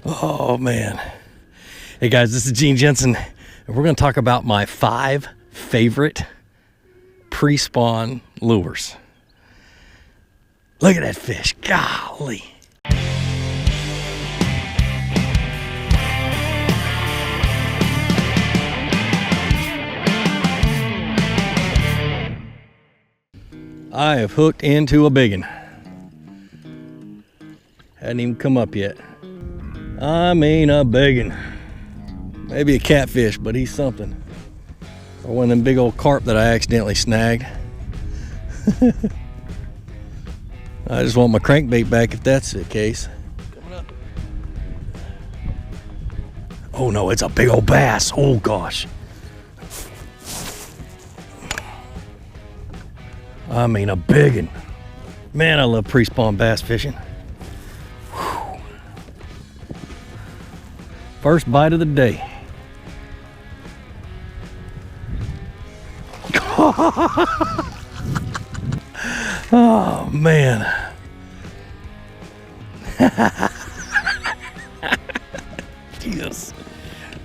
Oh man. Hey guys, this is Gene Jensen, and we're going to talk about my 5 favorite pre-spawn lures. Look at that fish, golly. I have hooked into a biggin. Hadn't even come up yet. I mean a biggin. Maybe a catfish, but he's something. Or one of them big old carp that I accidentally snagged. I just want my crankbait back if that's the case. Coming up. Oh no, it's a big old bass. Oh gosh. I mean a biggin. Man, I love pre-spawn bass fishing. Whew. First bite of the day. Oh man. Jesus.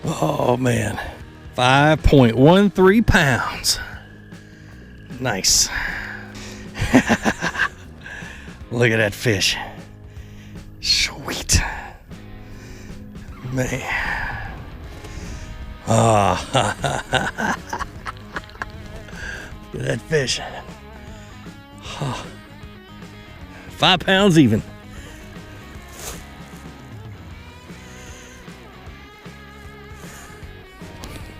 Oh man. 5.13 pounds. Nice. Look at that fish. Sweet. Man. Oh. Look at that fish. Oh. 5 pounds even.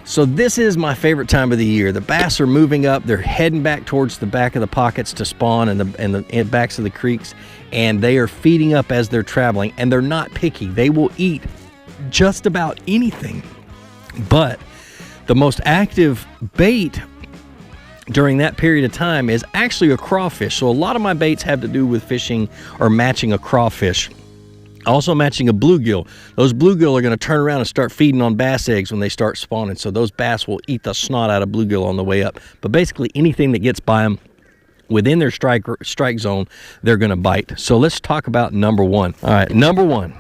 So this is my favorite time of the year. The bass are moving up. They're heading back towards the back of the pockets to spawn and the backs of the creeks, and they are feeding up as they're traveling, and they're not picky. They will eat just about anything. But the most active bait during that period of time is actually a crawfish. So a lot of my baits have to do with fishing or matching a crawfish. Also matching a bluegill. Those bluegill are going to turn around and start feeding on bass eggs when they start spawning. So those bass will eat the snot out of bluegill on the way up. But basically anything that gets by them within their strike zone, they're going to bite. So let's talk about number 1. All right, number 1.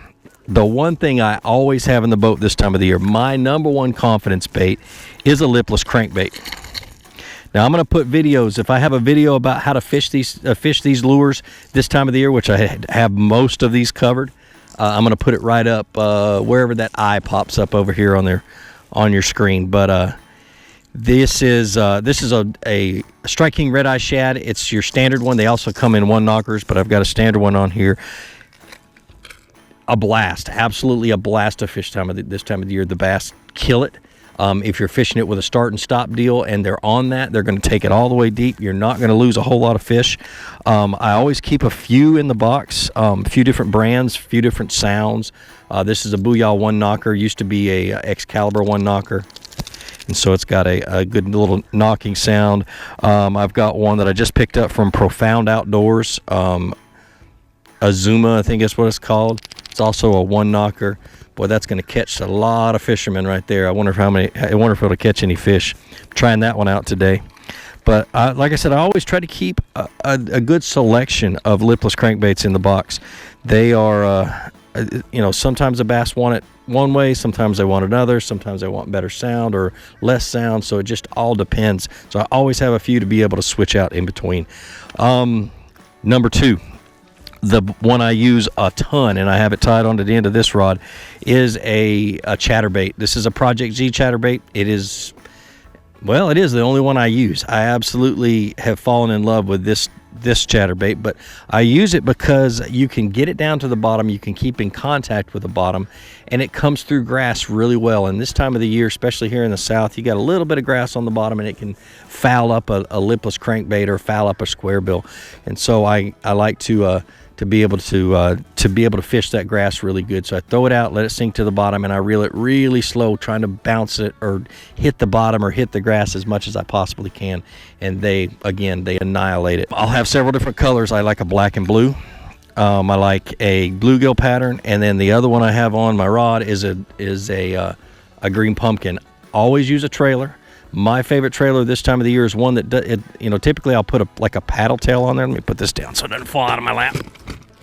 The one thing I always have in the boat this time of the year, my number 1 confidence bait is a lipless crankbait. Now I'm going to put videos. If I have a video about how to fish these lures this time of the year, which I have most of these covered, I'm going to put it right up wherever that eye pops up over here on your screen. But this is a Strike King Red Eye Shad. It's your standard one. They also come in 1-knockers, but I've got a standard one on here. A blast, absolutely a blast to fish this time of the year. The bass kill it. If you're fishing it with a start and stop deal and they're on that, they're going to take it all the way deep. You're not going to lose a whole lot of fish. I always keep a few in the box, a few different brands, a few different sounds. This is a Booyah 1-knocker, used to be a Excalibur 1-knocker. And so it's got a good little knocking sound. I've got one that I just picked up from Profound Outdoors. Azuma, I think that's what it's called. It's also a 1-knocker. Boy, that's going to catch a lot of fishermen right there. I wonder if it'll catch any fish. I'm trying that one out today. But like I said, I always try to keep a good selection of lipless crankbaits in the box. They are, sometimes the bass want it one way, sometimes they want another, sometimes they want better sound or less sound. So it just all depends. So I always have a few to be able to switch out in between. Number 2. The one I use a ton, and I have it tied onto the end of this rod, is a Chatterbait. This is a Project Z Chatterbait. It is the only one I use. I absolutely have fallen in love with this Chatterbait, but I use it because you can get it down to the bottom, you can keep in contact with the bottom, and it comes through grass really well. And this time of the year, especially here in the south, you got a little bit of grass on the bottom, and it can foul up a lipless crankbait or foul up a square bill. And so I like to be able to fish that grass really good. So I throw it out, let it sink to the bottom, and I reel it really slow, trying to bounce it or hit the bottom or hit the grass as much as I possibly can. And they annihilate it. I'll have several different colors. I like a black and blue. I like a bluegill pattern, and then the other one I have on my rod is a green pumpkin. Always use a trailer. My favorite trailer this time of the year is one that typically I'll put a paddle tail on there. Let me put this down so it doesn't fall out of my lap.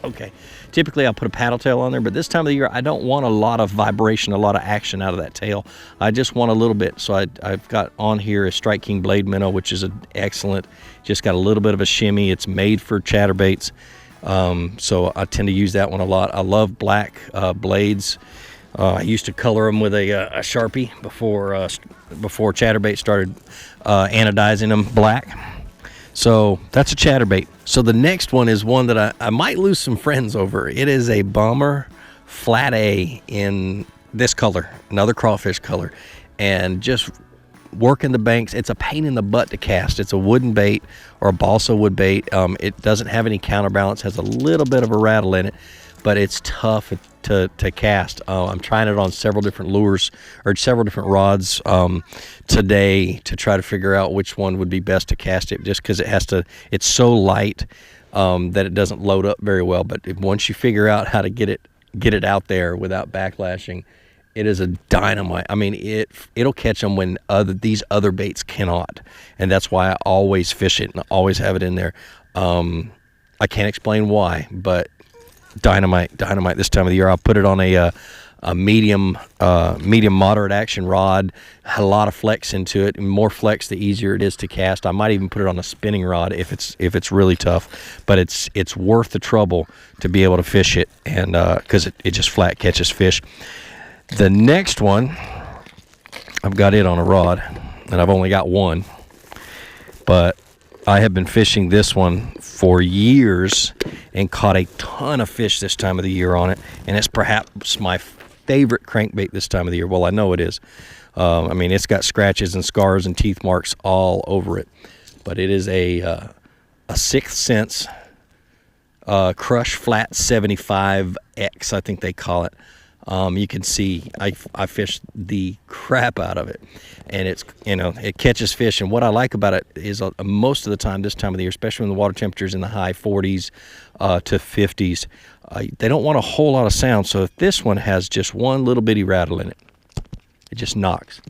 Okay, Typically I'll put a paddle tail on there, but this time of the year I don't want a lot of vibration, a lot of action out of that tail. I just want a little bit. So I've got on here a Strike King blade minnow, which is excellent. Just got a little bit of a shimmy. It's made for chatterbaits, so I tend to use that one a lot. I love black blades. I used to color them with a Sharpie before chatterbait started anodizing them black. So that's a chatterbait. So the next one is one that I might lose some friends over. It is a Bomber Flat A in this color, another crawfish color, and just working the banks. It's a pain in the butt to cast. It's a wooden bait or a balsa wood bait. It doesn't have any counterbalance, has a little bit of a rattle in it, but it's tough to cast. I'm trying it on several different lures or several different rods today to try to figure out which one would be best to cast it, just because it's so light that it doesn't load up very well. But once you figure out how to get it out there without backlashing, it is a dynamite. I mean, it'll catch them when these other baits cannot, and that's why I always fish it and always have it in there. I can't explain why, but dynamite this time of the year. I'll put it on a medium moderate action rod. Had a lot of flex into it, and more flex the easier it is to cast. I might even put it on a spinning rod if it's really tough, but it's worth the trouble to be able to fish it, and because it just flat catches fish. The next one, I've got it on a rod, and I've only got one, but I have been fishing this one for years and caught a ton of fish this time of the year on it, and it's perhaps my favorite crankbait this time of the year. Well, I know it is. I mean, it's got scratches and scars and teeth marks all over it, but it is a Sixth Sense Crush Flat 75X, I think they call it. You can see I fished the crap out of it, and it catches fish. And what I like about it is most of the time this time of the year, especially when the water temperature is in the high 40s to 50s, they don't want a whole lot of sound. So if this one has just one little bitty rattle in it, it just knocks.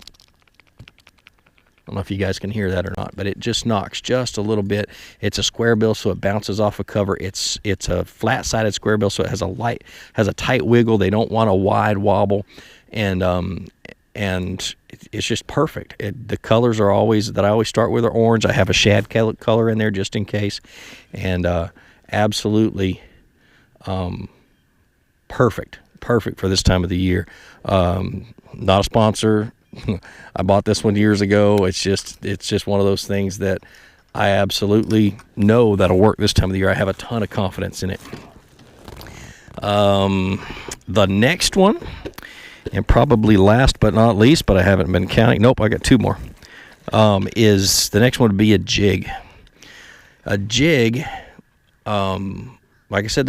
I don't know if you guys can hear that or not, but it just knocks just a little bit. It's a square bill, so it bounces off a cover. It's a flat-sided square bill, so it has a tight wiggle. They don't want a wide wobble, and it's just perfect. The colors are always that I always start with are orange. I have a shad color in there just in case, and absolutely perfect for this time of the year. Not a sponsor. I bought this one years ago. It's just one of those things that I absolutely know that'll work this time of the year. I have a ton of confidence in it. The next one, and probably last but not least, but I haven't been counting. Nope, I got two more. Is the next one would be a jig. A jig, like I said,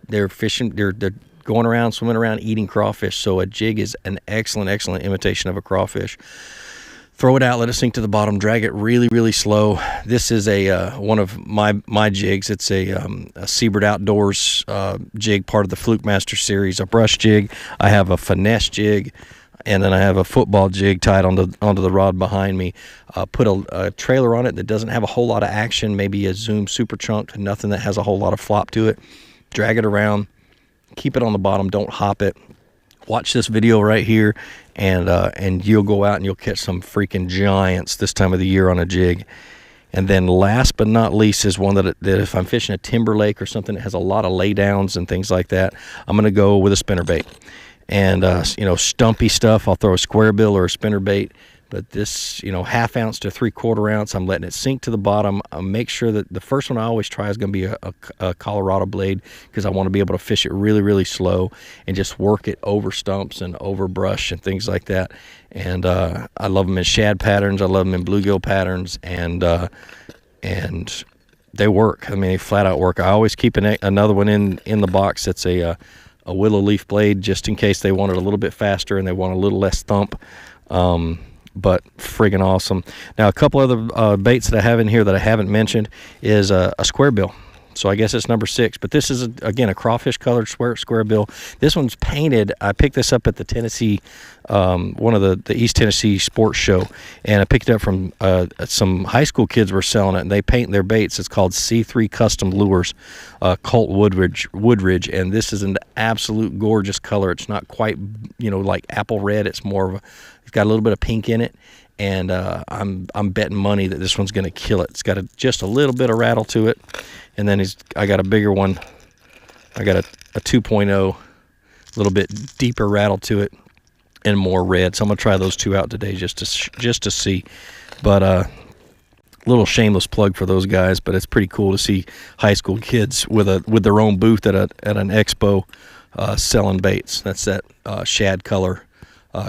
they're fishing. They're going around, swimming around, eating crawfish. So a jig is an excellent imitation of a crawfish. Throw it out, let it sink to the bottom, drag it really, really slow. This is one of my jigs. It's a Seabird Outdoors jig, part of the Flukemastr series, a brush jig. I have a finesse jig, and then I have a football jig tied onto the rod behind me. Put a trailer on it that doesn't have a whole lot of action, maybe a Zoom Super Chunk, nothing that has a whole lot of flop to it. Drag it around. Keep it on the bottom, don't hop it. Watch this video right here, and you'll go out and you'll catch some freaking giants this time of the year on a jig. And then last but not least is one that if I'm fishing a timber lake or something that has a lot of laydowns and things like that, I'm going to go with a spinnerbait. And stumpy stuff, I'll throw a square bill or a spinnerbait. But this, 1/2 ounce to 3/4 ounce, I'm letting it sink to the bottom. I'll make sure that the first one I always try is going to be a Colorado blade, because I want to be able to fish it really, really slow and just work it over stumps and over brush and things like that. And I love them in shad patterns. I love them in bluegill patterns, and they work. I mean, they flat out work. I always keep another one in the box that's a willow leaf blade, just in case they want it a little bit faster and they want a little less thump. But friggin' awesome. Now, a couple other baits that I have in here that I haven't mentioned is a square bill. So I guess it's number 6. But this is, again, a crawfish colored square bill. This one's painted. I picked this up at the Tennessee, one of the East Tennessee sports show, and I picked it up from some high school kids were selling it, and they paint their baits. It's called C3 Custom Lures, Colt Woodridge, and this is an absolute gorgeous color. It's not quite, like apple red. It's more of it's got a little bit of pink in it. And I'm betting money that this one's going to kill it. It's got just a little bit of rattle to it. And then I got a bigger one. I got a 2.0, a little bit deeper rattle to it and more red. So I'm going to try those two out today just to see. But little shameless plug for those guys, but it's pretty cool to see high school kids with their own booth at an expo selling baits. That's that shad color.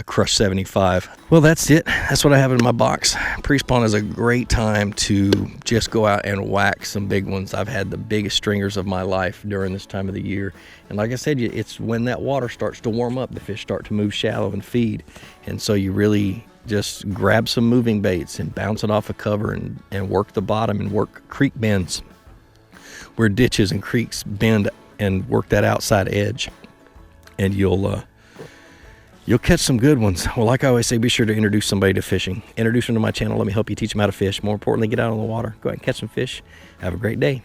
Crush 75. Well, that's it. That's what I have in my box. Prespawn is a great time to just go out and whack some big ones. I've had the biggest stringers of my life during this time of the year. And like I said, it's when that water starts to warm up, the fish start to move shallow and feed. And so you really just grab some moving baits and bounce it off a cover and work the bottom and work creek bends where ditches and creeks bend and work that outside edge. And you'll catch some good ones. Well, like I always say, be sure to introduce somebody to fishing. Introduce them to my channel. Let me help you teach them how to fish. More importantly, get out on the water. Go ahead and catch some fish. Have a great day.